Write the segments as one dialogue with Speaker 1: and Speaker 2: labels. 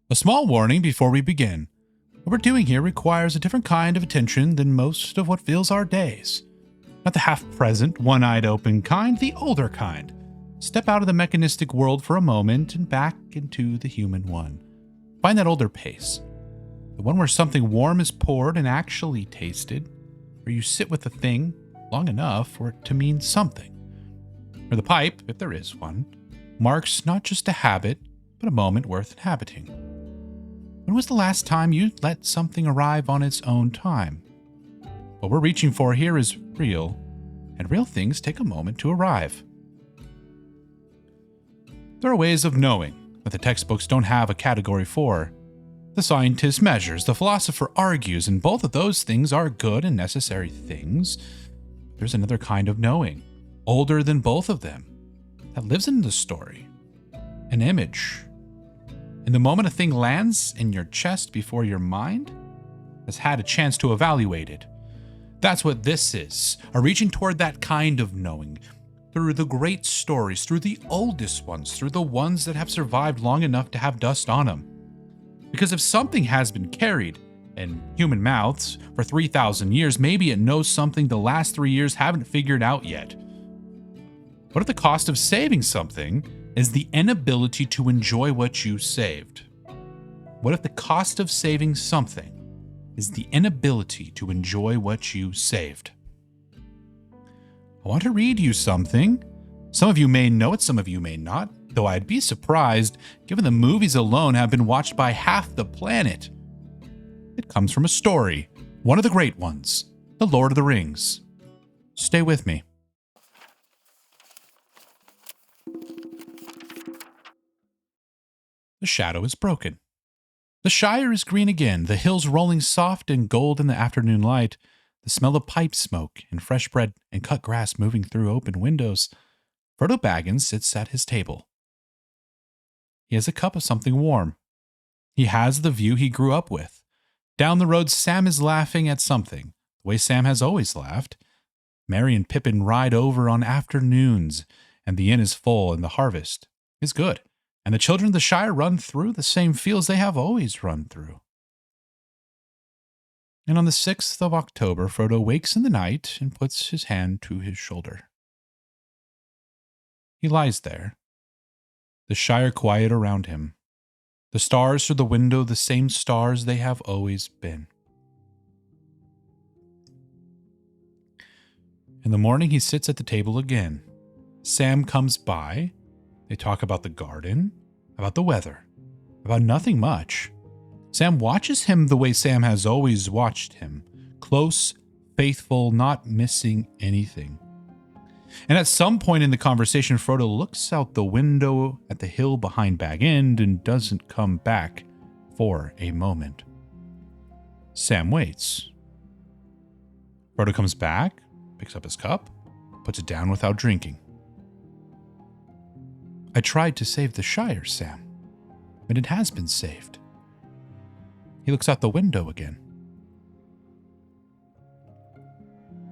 Speaker 1: A small warning before we begin. What we're doing here requires a different kind of attention than most of what fills our days. Not the half-present, one-eyed open kind, the older kind. Step out of the mechanistic world for a moment and back into the human one. Find that older pace. The one where something warm is poured and actually tasted, where you sit with a thing long enough for it to mean something. Where the pipe, if there is one, marks not just a habit, but a moment worth inhabiting. When was the last time you let something arrive on its own time? What we're reaching for here is real, and real things take a moment to arrive. There are ways of knowing that the textbooks don't have a category for. The scientist measures, the philosopher argues, and both of those things are good and necessary things. There's another kind of knowing, older than both of them, that lives in the story. An image. In the moment a thing lands in your chest before your mind has had a chance to evaluate it. That's what this is, a reaching toward that kind of knowing. Through the great stories, through the oldest ones, through the ones that have survived long enough to have dust on them. Because if something has been carried in human mouths for 3,000 years, maybe it knows something the last 3 years haven't figured out yet. What if the cost of saving something is the inability to enjoy what you saved? What if the cost of saving something is the inability to enjoy what you saved? I want to read you something. Some of you may know it, some of you may not, though I'd be surprised given the movies alone have been watched by half the planet. It comes from a story, one of the great ones, The Lord of the Rings. Stay with me. The shadow is broken. The Shire is green again, the hills rolling soft and gold in the afternoon light, the smell of pipe smoke and fresh bread and cut grass moving through open windows. Frodo Baggins sits at his table. He has a cup of something warm. He has the view he grew up with. Down the road, Sam is laughing at something, the way Sam has always laughed. Merry and Pippin ride over on afternoons, and the inn is full and the harvest is good. And the children of the Shire run through the same fields they have always run through. And on the 6th of October, Frodo wakes in the night and puts his hand to his shoulder. He lies there, the Shire quiet around him, the stars through the window the same stars they have always been. In the morning, he sits at the table again. Sam comes by. They talk about the garden, about the weather, about nothing much. Sam watches him the way Sam has always watched him, close, faithful, not missing anything. And at some point in the conversation, Frodo looks out the window at the hill behind Bag End and doesn't come back for a moment. Sam waits. Frodo comes back, picks up his cup, puts it down without drinking. I tried to save the Shire, Sam, but it has been saved. He looks out the window again.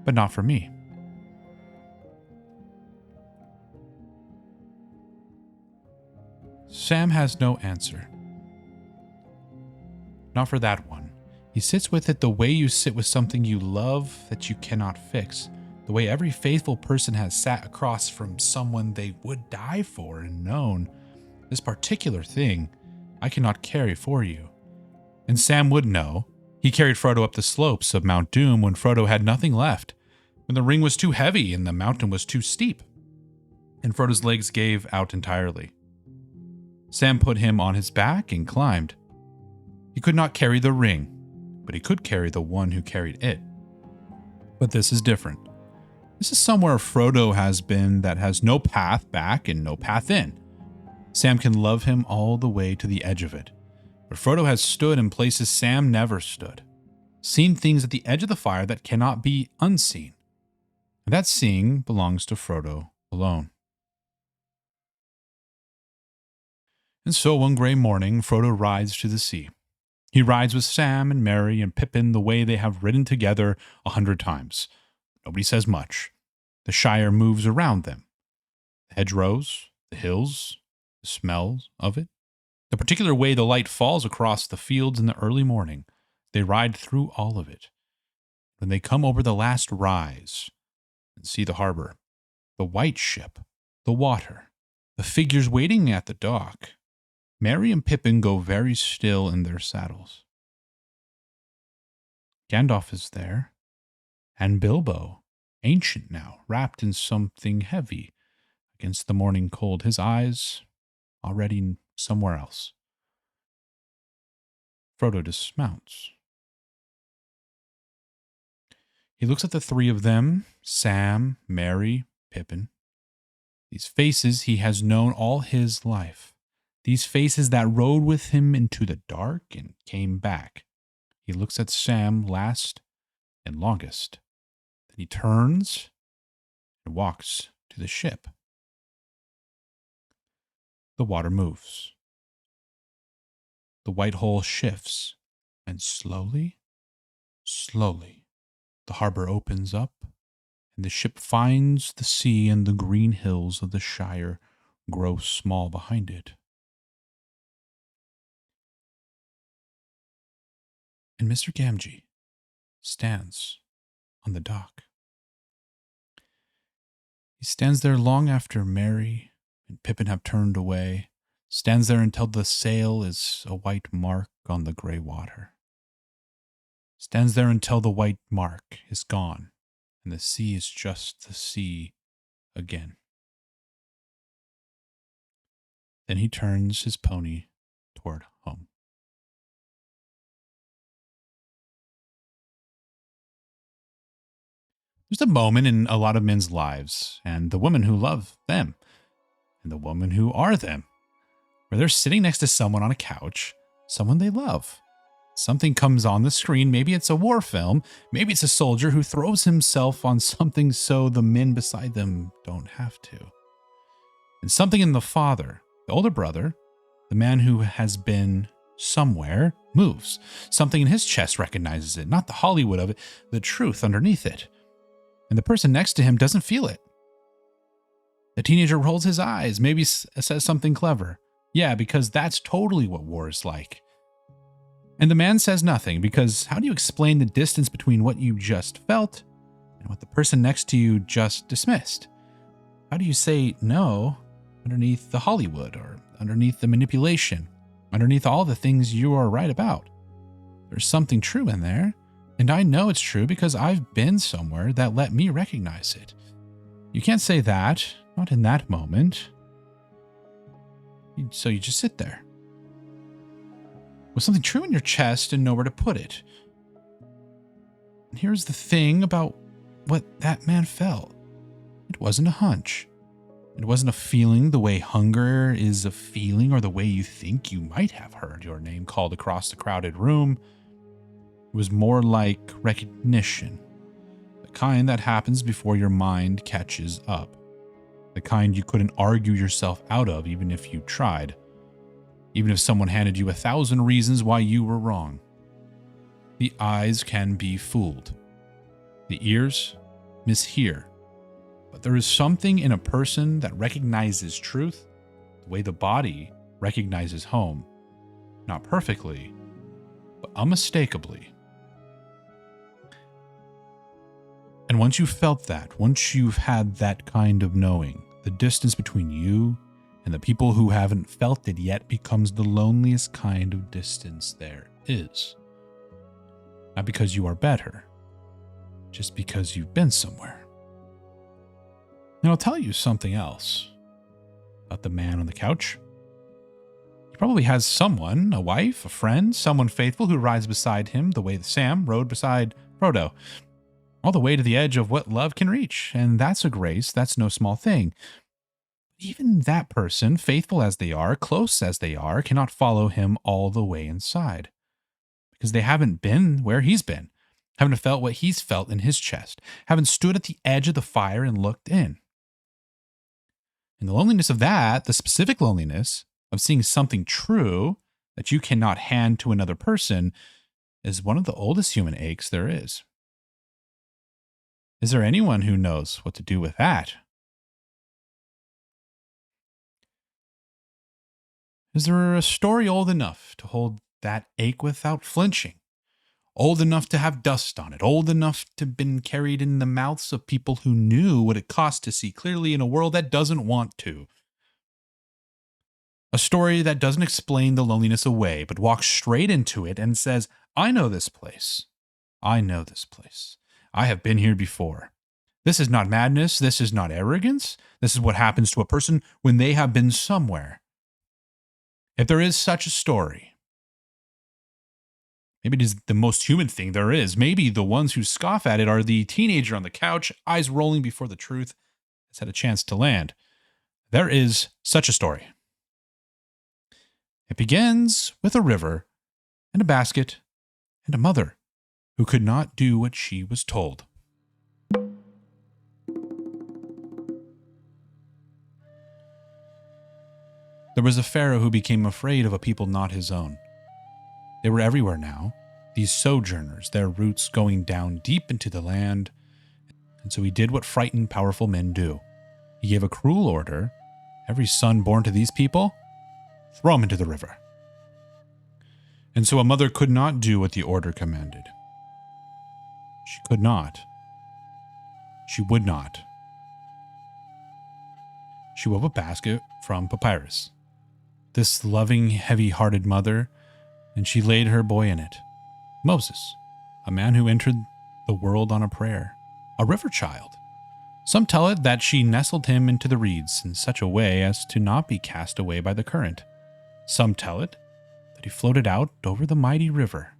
Speaker 1: But not for me. Sam has no answer. Not for that one. He sits with it the way you sit with something you love that you cannot fix. The way every faithful person has sat across from someone they would die for and known, this particular thing I cannot carry for you. And Sam would know. He carried Frodo up the slopes of Mount Doom when Frodo had nothing left, when the ring was too heavy and the mountain was too steep, and Frodo's legs gave out entirely. Sam put him on his back and climbed. He could not carry the ring, but he could carry the one who carried it. But this is different. This is somewhere Frodo has been that has no path back and no path in. Sam can love him all the way to the edge of it. But Frodo has stood in places Sam never stood. Seen things at the edge of the fire that cannot be unseen. And that seeing belongs to Frodo alone. And so one gray morning, Frodo rides to the sea. He rides with Sam and Merry and Pippin the way they have ridden together 100 times. Nobody says much. The Shire moves around them. The hedgerows, the hills, the smells of it. The particular way the light falls across the fields in the early morning, they ride through all of it. When they come over the last rise and see the harbor, the white ship, the water, the figures waiting at the dock, Merry and Pippin go very still in their saddles. Gandalf is there, and Bilbo, ancient now, wrapped in something heavy against the morning cold, his eyes already somewhere else. Frodo dismounts. He looks at the three of them, Sam, Merry, Pippin. These faces he has known all his life. These faces that rode with him into the dark and came back. He looks at Sam last and longest. Then he turns and walks to the ship. The water moves. The white hull shifts, and slowly, the harbor opens up, and the ship finds the sea, and the green hills of the Shire grow small behind it. And Mr. Gamgee stands on the dock. He stands there long after Merry and Pippin have turned away, stands there until the sail is a white mark on the gray water. Stands there until the white mark is gone and the sea is just the sea again. Then he turns his pony toward home. There's a moment in a lot of men's lives, and the women who love them, and the women who are them, where they're sitting next to someone on a couch, someone they love. Something comes on the screen, maybe it's a war film, maybe it's a soldier who throws himself on something so the men beside them don't have to. And something in the father, the older brother, the man who has been somewhere, moves. Something in his chest recognizes it, not the Hollywood of it, the truth underneath it. And the person next to him doesn't feel it. The teenager rolls his eyes, maybe says something clever. Yeah, because that's totally what war is like. And the man says nothing, because how do you explain the distance between what you just felt and what the person next to you just dismissed? How do you say no underneath the Hollywood or underneath the manipulation, underneath all the things you are right about? There's something true in there. And I know it's true because I've been somewhere that let me recognize it. You can't say that, not in that moment. So you just sit there with something true in your chest and nowhere to put it. And here's the thing about what that man felt. It wasn't a hunch. It wasn't a feeling the way hunger is a feeling or the way you think you might have heard your name called across the crowded room. It was more like recognition, the kind that happens before your mind catches up, the kind you couldn't argue yourself out of even if you tried, even if someone handed you 1,000 reasons why you were wrong. The eyes can be fooled. The ears mishear. But there is something in a person that recognizes truth the way the body recognizes home. Not perfectly, but unmistakably. And once you've felt that, once you've had that kind of knowing, the distance between you and the people who haven't felt it yet becomes the loneliest kind of distance there is. Not because you are better, just because you've been somewhere. And I'll tell you something else about the man on the couch. He probably has someone, a wife, a friend, someone faithful who rides beside him the way that Sam rode beside Frodo, all the way to the edge of what love can reach. And that's a grace, that's no small thing. Even that person, faithful as they are, close as they are, cannot follow him all the way inside. Because they haven't been where he's been, haven't felt what he's felt in his chest, haven't stood at the edge of the fire and looked in. And the loneliness of that, the specific loneliness of seeing something true that you cannot hand to another person, is one of the oldest human aches there is. Is there anyone who knows what to do with that? Is there a story old enough to hold that ache without flinching? Old enough to have dust on it, old enough to have been carried in the mouths of people who knew what it cost to see clearly in a world that doesn't want to. A story that doesn't explain the loneliness away, but walks straight into it and says, I know this place. I know this place. I have been here before. This is not madness. This is not arrogance. This is what happens to a person when they have been somewhere. If there is such a story, maybe it is the most human thing there is. Maybe the ones who scoff at it are the teenager on the couch, eyes rolling before the truth has had a chance to land. There is such a story. It begins with a river and a basket and a mother who could not do what she was told. There was a pharaoh who became afraid of a people not his own. They were everywhere now, these sojourners, their roots going down deep into the land. And so he did what frightened, powerful men do. He gave a cruel order. Every son born to these people, throw him into the river. And so a mother could not do what the order commanded. She could not. She would not. She wove a basket from papyrus. This loving, heavy-hearted mother, and she laid her boy in it. Moses, a man who entered the world on a prayer, a river child. Some tell it that she nestled him into the reeds in such a way as to not be cast away by the current. Some tell it that he floated out over the mighty river.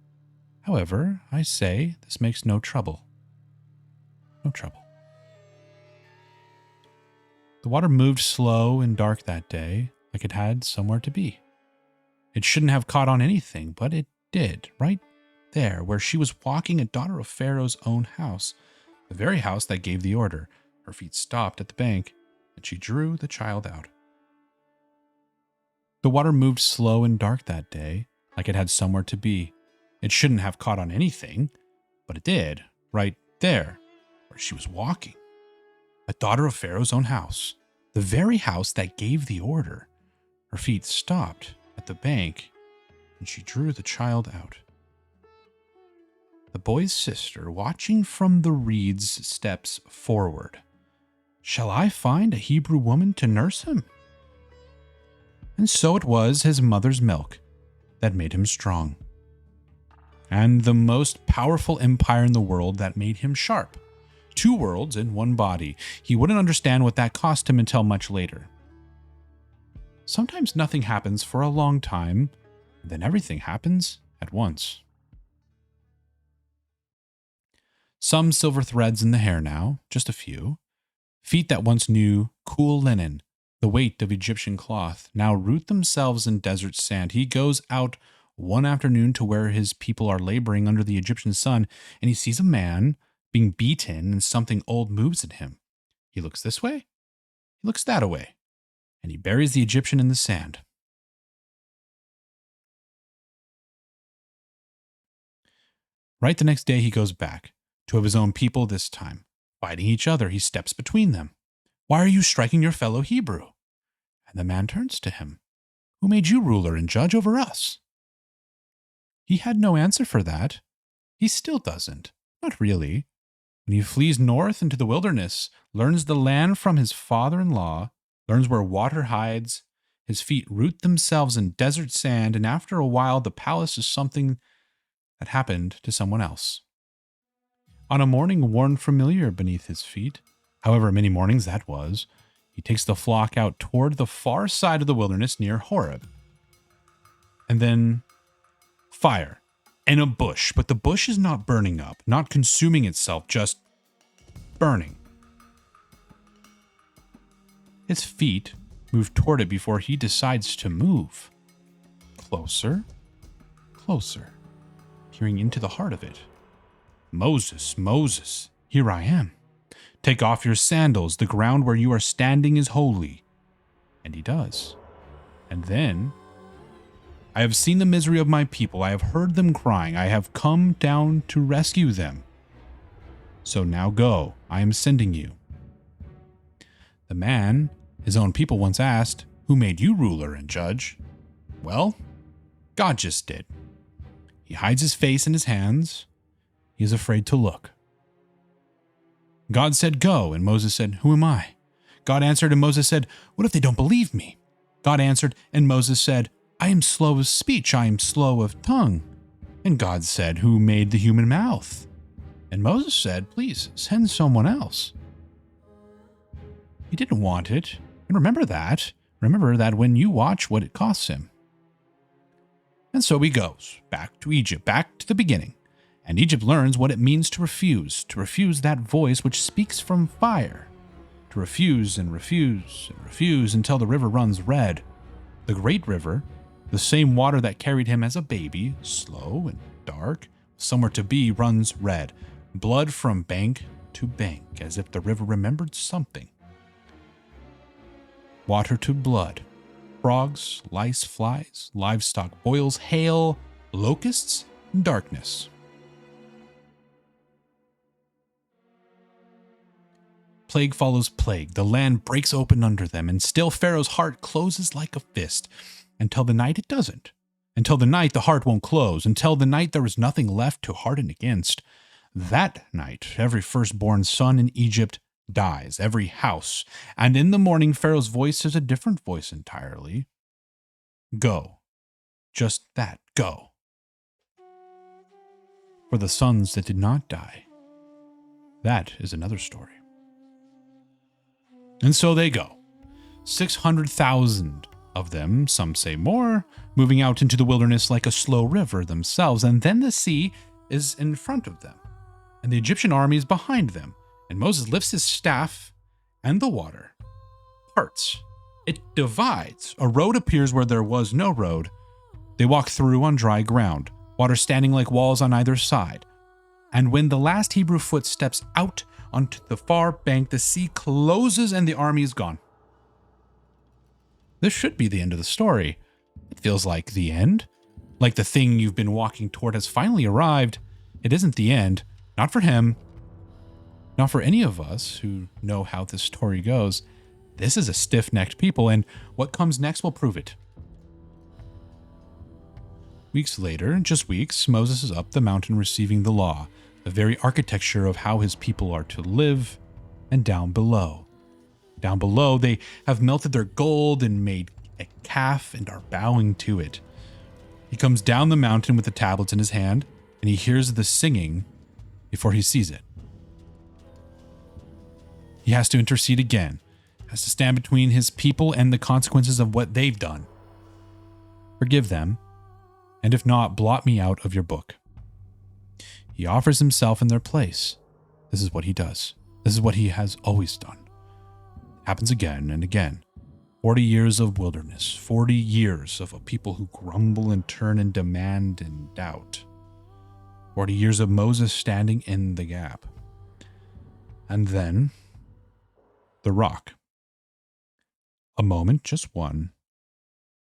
Speaker 1: However, I say this makes no trouble. No trouble. The water moved slow and dark that day, like it had somewhere to be. It shouldn't have caught on anything, but it did, right there, where she was walking, a daughter of Pharaoh's own house, the very house that gave the order. Her feet stopped at the bank, and she drew the child out. The water moved slow and dark that day, like it had somewhere to be. It shouldn't have caught on anything, but it did, right there, where she was walking. A daughter of Pharaoh's own house, the very house that gave the order. Her feet stopped at the bank, and she drew the child out. The boy's sister, watching from the reeds, steps forward. Shall I find a Hebrew woman to nurse him? And so it was his mother's milk that made him strong, and the most powerful empire in the world that made him sharp. 2 worlds in one body. He wouldn't understand what that cost him until much later. Sometimes nothing happens for a long time, and then everything happens at once. Some silver threads in the hair now, just a few. Feet that once knew cool linen, the weight of Egyptian cloth, now root themselves in desert sand. He goes out one afternoon to where his people are laboring under the Egyptian sun, and he sees a man being beaten, and something old moves in him. He looks this way, he looks that way, and he buries the Egyptian in the sand. Right the next day he goes back, 2 of his own people this time, fighting each other. He steps between them. Why are you striking your fellow Hebrew? And the man turns to him. Who made you ruler and judge over us? He had no answer for that. He still doesn't. Not really. When he flees north into the wilderness, learns the land from his father-in-law, learns where water hides, his feet root themselves in desert sand, and after a while the palace is something that happened to someone else. On a morning worn familiar beneath his feet, however many mornings that was, he takes the flock out toward the far side of the wilderness near Horeb. And then fire. And a bush, but the bush is not burning up, not consuming itself, just burning. His feet move toward it before he decides to move. Closer, closer, peering into the heart of it. Moses, Moses, here I am. Take off your sandals, the ground where you are standing is holy. And he does. And then, I have seen the misery of my people. I have heard them crying. I have come down to rescue them. So now go. I am sending you. The man, his own people once asked, who made you ruler and judge? Well, God just did. He hides his face in his hands. He is afraid to look. God said, "Go," and Moses said, "Who am I?" God answered, and Moses said, "What if they don't believe me?" God answered, and Moses said, "I am slow of speech, I am slow of tongue." And God said, "Who made the human mouth?" And Moses said, "Please send someone else." He didn't want it. And remember that. Remember that when you watch what it costs him. And so he goes back to Egypt, back to the beginning. And Egypt learns what it means to refuse that voice which speaks from fire, to refuse and refuse and refuse until the river runs red. The great river, the same water that carried him as a baby, slow and dark, somewhere to be, runs red, blood from bank to bank, as if the river remembered something. Water to blood, frogs, lice, flies, livestock, boils, hail, locusts, and darkness. Plague follows plague. The land breaks open under them, and still Pharaoh's heart closes like a fist. Until the night it doesn't. Until the night the heart won't close. Until the night there is nothing left to harden against. That night every firstborn son in Egypt dies, every house. And in the morning Pharaoh's voice is a different voice entirely. Go. Just that. Go. For the sons that did not die, that is another story. And so they go. 600,000 of them, some say more, moving out into the wilderness like a slow river themselves. And then the sea is in front of them, and the Egyptian army is behind them. And Moses lifts his staff, and the water parts. It divides. A road appears where there was no road. They walk through on dry ground, water standing like walls on either side. And when the last Hebrew foot steps out onto the far bank, the sea closes and the army is gone. This should be the end of the story. It feels like the end. Like the thing you've been walking toward has finally arrived. It isn't the end. Not for him. Not for any of us who know how this story goes. This is a stiff-necked people, and what comes next will prove it. Weeks later, just weeks, Moses is up the mountain receiving the law, the very architecture of how his people are to live, and down below. Down below, they have melted their gold and made a calf and are bowing to it. He comes down the mountain with the tablets in his hand, and he hears the singing before he sees it. He has to intercede again, has to stand between his people and the consequences of what they've done. Forgive them, and if not, blot me out of your book. He offers himself in their place. This is what he does. This is what he has always done. It happens again and again. 40 years of wilderness, 40 years of a people who grumble and turn and demand and doubt. 40 years of Moses standing in the gap. And then, the rock. A moment, just one.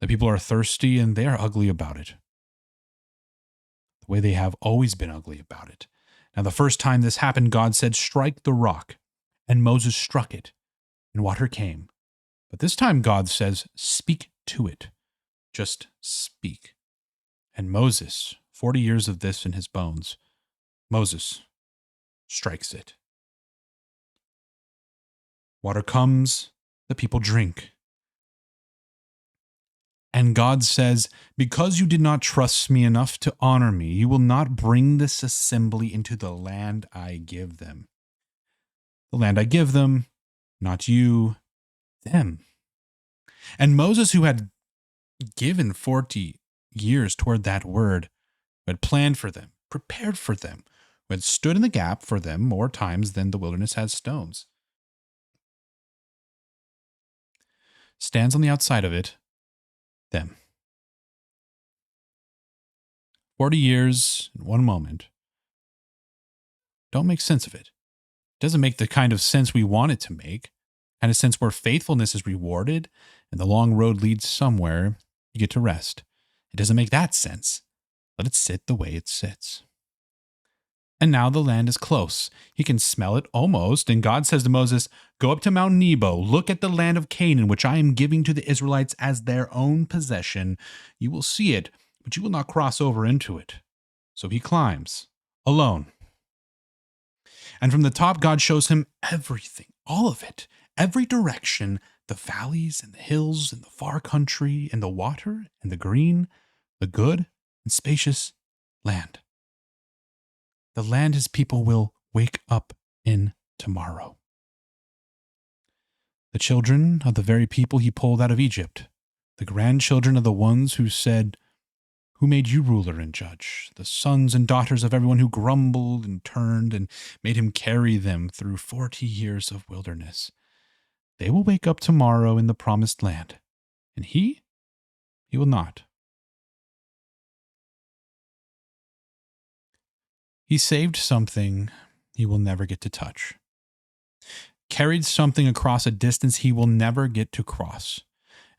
Speaker 1: The people are thirsty and they are ugly about it. The way they have always been ugly about it. Now, the first time this happened, God said, "Strike the rock." And Moses struck it, and water came. But this time God says, "Speak to it." Just speak. And Moses, 40 years of this in his bones, Moses strikes it. Water comes, the people drink. And God says, "Because you did not trust me enough to honor me, you will not bring this assembly into the land I give them." The land I give them, not you, them. And Moses, who had given 40 years toward that word, who had planned for them, prepared for them, who had stood in the gap for them more times than the wilderness has stones, stands on the outside of it, them. 40 years in one moment. Don't make sense of it. It doesn't make the kind of sense we want it to make. Kind of sense where faithfulness is rewarded and the long road leads somewhere you get to rest. It doesn't make that sense. Let it sit the way it sits. And now the land is close. He can smell it almost. And God says to Moses, "Go up to Mount Nebo, look at the land of Canaan, which I am giving to the Israelites as their own possession. You will see it, but you will not cross over into it." So he climbs, alone. And from the top, God shows him everything, all of it, every direction, the valleys and the hills and the far country and the water and the green, the good and spacious land. The land his people will wake up in tomorrow. The children of the very people he pulled out of Egypt, the grandchildren of the ones who said, "Who made you ruler and judge?" The sons and daughters of everyone who grumbled and turned and made him carry them through 40 years of wilderness. They will wake up tomorrow in the promised land, and he will not. He saved something he will never get to touch. Carried something across a distance he will never get to cross.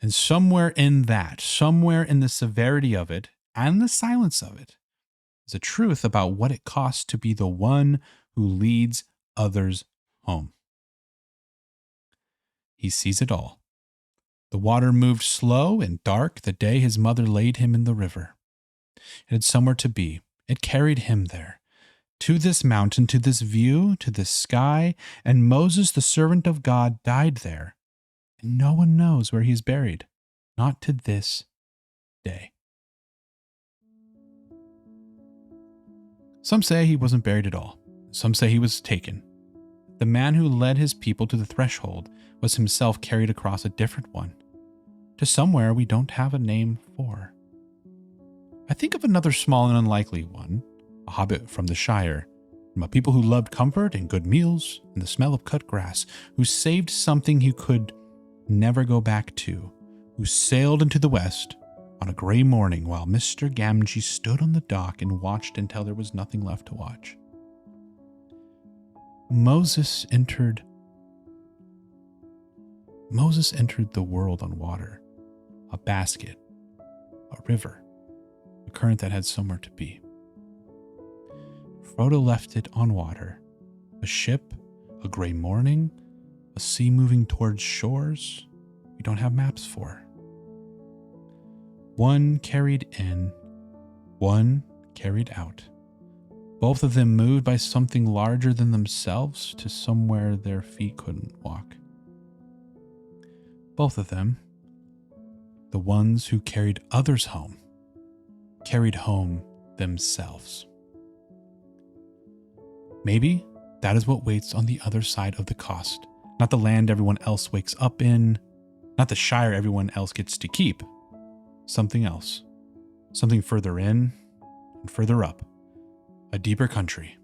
Speaker 1: And somewhere in that, somewhere in the severity of it and the silence of it, is a truth about what it costs to be the one who leads others home. He sees it all. The water moved slow and dark the day his mother laid him in the river. It had somewhere to be. It carried him there. To this mountain, to this view, to this sky, and Moses, the servant of God, died there. And no one knows where he is buried, not to this day. Some say he wasn't buried at all. Some say he was taken. The man who led his people to the threshold was himself carried across a different one, to somewhere we don't have a name for. I think of another small and unlikely one, a hobbit from the Shire, from a people who loved comfort and good meals and the smell of cut grass, who saved something he could never go back to, who sailed into the west on a gray morning while Mr. Gamgee stood on the dock and watched until there was nothing left to watch. Moses entered the world on water, a basket, a river, a current that had somewhere to be. Frodo left it on water, a ship, a gray morning, a sea moving towards shores we don't have maps for. One carried in, one carried out. Both of them moved by something larger than themselves to somewhere their feet couldn't walk. Both of them, the ones who carried others home, carried home themselves. Maybe that is what waits on the other side of the cost. Not the land everyone else wakes up in, not the Shire everyone else gets to keep. Something else. Something further in and further up. A deeper country.